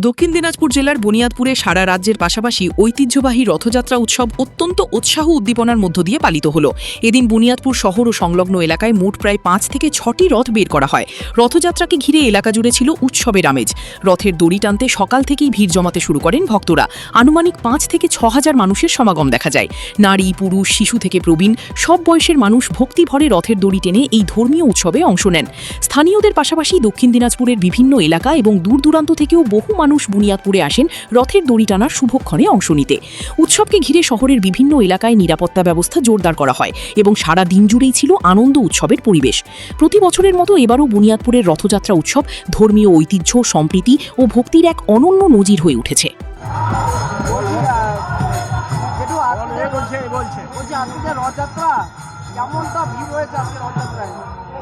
দক্ষিণ দিনাজপুর জেলার বুনিয়াদপুরে সারা রাজ্যের পাশাপাশি ঐতিহ্যবাহী রথযাত্রা উৎসব অত্যন্ত উৎসাহ উদ্দীপনার মধ্য দিয়ে পালিত হল। এদিন বুনিয়াদপুর শহর ও সংলগ্ন এলাকায় মোট প্রায় 5 থেকে 6টি রথ বের করা হয়। রথযাত্রাকে ঘিরে এলাকা জুড়ে ছিল উৎসবের আমেজ। রথের দড়ি টানতে সকাল থেকেই ভিড় জমাতে শুরু করেন ভক্তরা। আনুমানিক 5 থেকে 6,000 মানুষের সমাগম দেখা যায়। নারী, পুরুষ, শিশু থেকে প্রবীণ সব বয়সের মানুষ ভক্তিভরে রথের দড়ি টেনে এই ধর্মীয় উৎসবে অংশ নেন। স্থানীয়দের পাশাপাশি দক্ষিণ দিনাজপুরের বিভিন্ন এলাকা এবং দূর দূরান্ত থেকেও বহু মানুষ বুনিয়াদপুরে আসেন রথের দড়ি টানার শুভক্ষণে অংশ নিতে। উৎসবকে ঘিরে শহরের বিভিন্ন এলাকায় নিরাপত্তা ব্যবস্থা জোরদার করা হয় এবং সারা দিন জুড়েই ছিল আনন্দ উৎসবের পরিবেশ। প্রতি বছরের মতো এবারও বুনিয়াদপুরের রথযাত্রা উৎসব ধর্মীয় ঐতিহ্য, সম্প্রীতি ও ভক্তির এক অনন্য নজির হয়ে উঠেছে।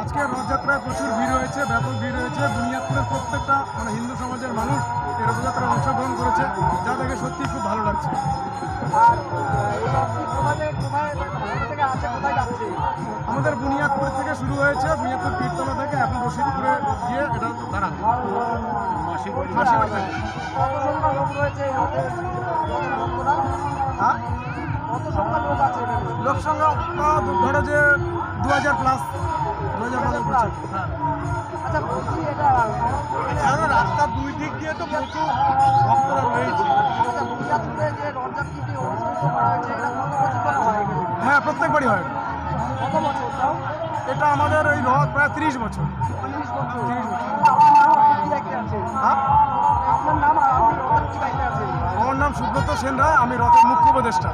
আজকে রথযাত্রায় প্রচুর ভিড় হয়েছে, ব্যাপক ভিড় হয়েছে। বুনিয়াদপুরের প্রত্যেকটা হিন্দু সমাজের মানুষ এই রথযাত্রায় অংশগ্রহণ করেছে, যা দেখে সত্যি খুব ভালো লাগছে। আমাদের বুনিয়াদপুর থেকে শুরু হয়েছে, বুনিয়াদপুর পীরতলা থেকে এখন রশিদপুরে গিয়ে এটা দাঁড়াবে। লোক সংখ্যা ধরো যে 2000 প্লাস। রাস্তার দুই দিক দিয়ে তো প্রচুর ভক্তরা রয়েছে। হ্যাঁ, প্রত্যেকবারই হয়। এটা আমাদের ওই রথ প্রায় 30 বছর। আমার নাম সুব্রত সেন রায়, আমি রথের মুখ্য উপদেষ্টা।